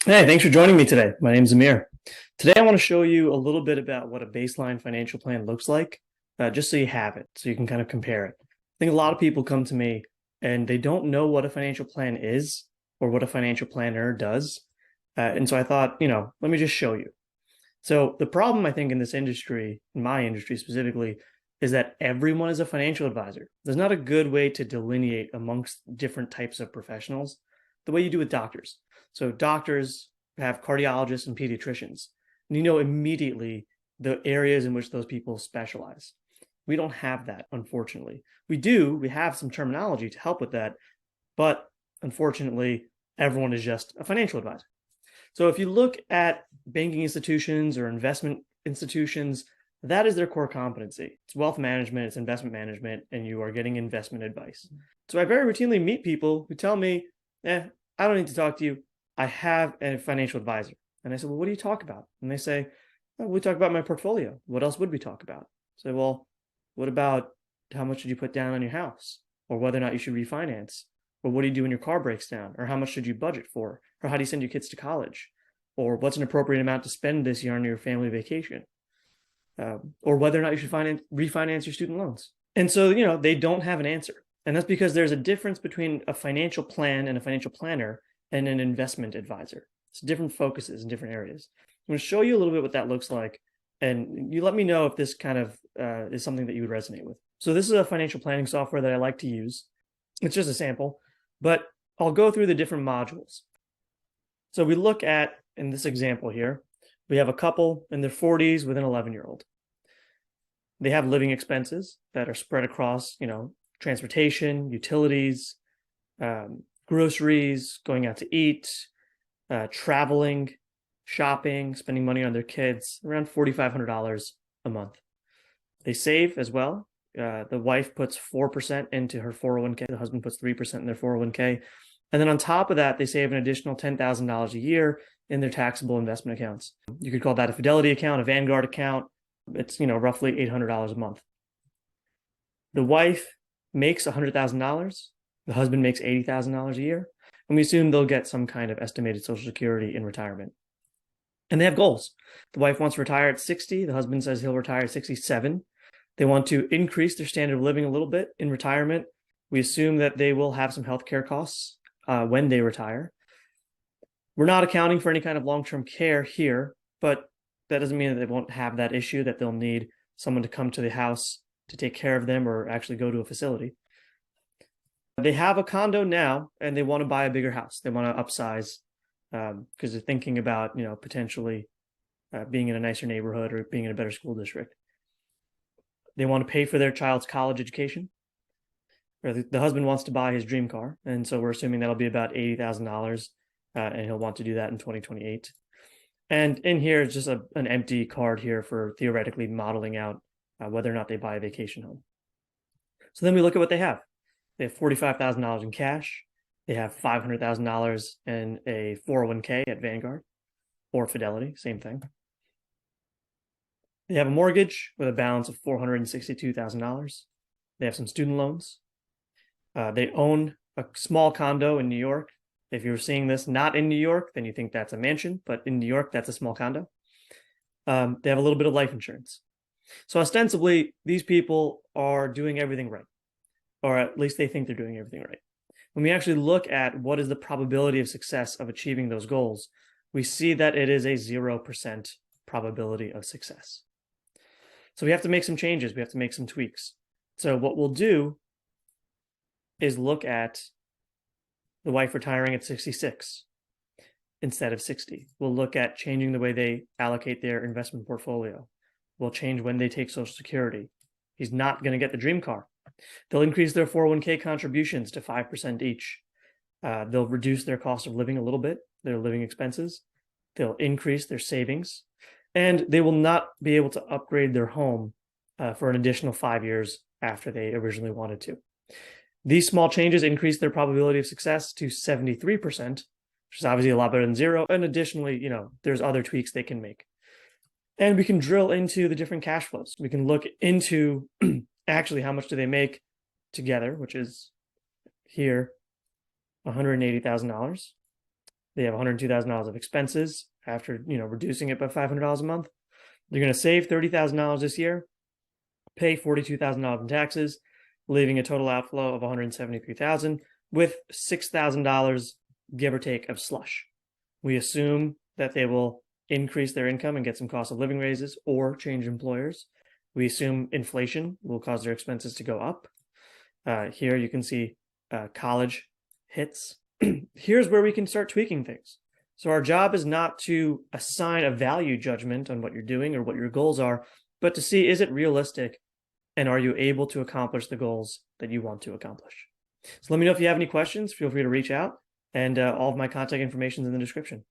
Hey, thanks for joining me today. My name's Amir. Today, I want to show you a little bit about what a baseline financial plan looks like, just so you have it, so you can kind of compare it. I think a lot of people come to me and they don't know what a financial plan is or what a financial planner does. And so I thought, let me just show you. So the problem I think in this industry, in my industry specifically, is that everyone is a financial advisor. There's not a good way to delineate amongst different types of professionals the way you do with doctors. So doctors have cardiologists and pediatricians, and you know immediately the areas in which those people specialize. We don't have that, unfortunately. We have some terminology to help with that, but unfortunately, everyone is just a financial advisor. So if you look at banking institutions or investment institutions, that is their core competency. It's wealth management, it's investment management, and you are getting investment advice. So I very routinely meet people who tell me, I don't need to talk to you. I have a financial advisor. And I said, well, what do you talk about? And they say, oh, we talk about my portfolio. What else would we talk about? I say, well, what about how much should you put down on your house? Or whether or not you should refinance? Or what do you do when your car breaks down? Or how much should you budget for? Or how do you send your kids to college? Or what's an appropriate amount to spend this year on your family vacation? Or whether or not you should refinance your student loans. And so, they don't have an answer. And that's because there's a difference between a financial plan and a financial planner and an investment advisor. It's different focuses in different areas. I'm going to show you a little bit what that looks like. And you let me know if this kind of is something that you would resonate with. So this is a financial planning software that I like to use. It's just a sample, but I'll go through the different modules. So we look at, in this example here, we have a couple in their 40s with an 11-year-old. They have living expenses that are spread across, transportation, utilities, groceries, going out to eat, traveling, shopping, spending money on their kids, around $4,500 a month. They save as well. The wife puts 4% into her 401k. The husband puts 3% in their 401k. And then on top of that, they save an additional $10,000 a year in their taxable investment accounts. You could call that a Fidelity account, a Vanguard account. It's, roughly $800 a month. The wife makes $100,000. The husband makes $80,000 a year. And we assume they'll get some kind of estimated Social Security in retirement. And they have goals. The wife wants to retire at 60. The husband says he'll retire at 67. They want to increase their standard of living a little bit in retirement. We assume that they will have some healthcare costs when they retire. We're not accounting for any kind of long-term care here, but that doesn't mean that they won't have that issue, that they'll need someone to come to the house to take care of them or actually go to a facility. They have a condo now and they want to buy a bigger house. They want to upsize because they're thinking about, potentially being in a nicer neighborhood or being in a better school district. They want to pay for their child's college education. Or the husband wants to buy his dream car. And so we're assuming that'll be about $80,000 and he'll want to do that in 2028. And in here is just an empty card here for theoretically modeling out whether or not they buy a vacation home. So then we look at what they have. They have $45,000 in cash. They have $500,000 in a 401k at Vanguard or Fidelity, same thing. They have a mortgage with a balance of $462,000. They have some student loans. They own a small condo in New York. If you're seeing this not in New York, then you think that's a mansion, but in New York, that's a small condo. They have a little bit of life insurance. So ostensibly, these people are doing everything right, or at least they think they're doing everything right. When we actually look at what is the probability of success of achieving those goals, we see that it is a 0% probability of success. So we have to make some changes. We have to make some tweaks. So what we'll do is look at the wife retiring at 66 instead of 60. We'll look at changing the way they allocate their investment portfolio. We'll change when they take Social Security. He's not going to get the dream car. They'll increase their 401k contributions to 5% each. They'll reduce their cost of living a little bit, their living expenses. They'll increase their savings. And they will not be able to upgrade their home for an additional 5 years after they originally wanted to. These small changes increase their probability of success to 73%, which is obviously a lot better than 0. And additionally, there's other tweaks they can make. And we can drill into the different cash flows. We can look into actually how much do they make together, which is here, $180,000. They have $102,000 of expenses after, reducing it by $500 a month. They're going to save $30,000 this year, pay $42,000 in taxes, leaving a total outflow of $173,000 with $6,000, give or take, of slush. We assume that they will increase their income and get some cost of living raises or change employers. We assume inflation will cause their expenses to go up. Here you can see college hits. Here's where we can start tweaking things. So our job is not to assign a value judgment on what you're doing or what your goals are, but to see, is it realistic and are you able to accomplish the goals that you want to accomplish? So let me know if you have any questions. Feel free to reach out, and all of my contact information is in the description.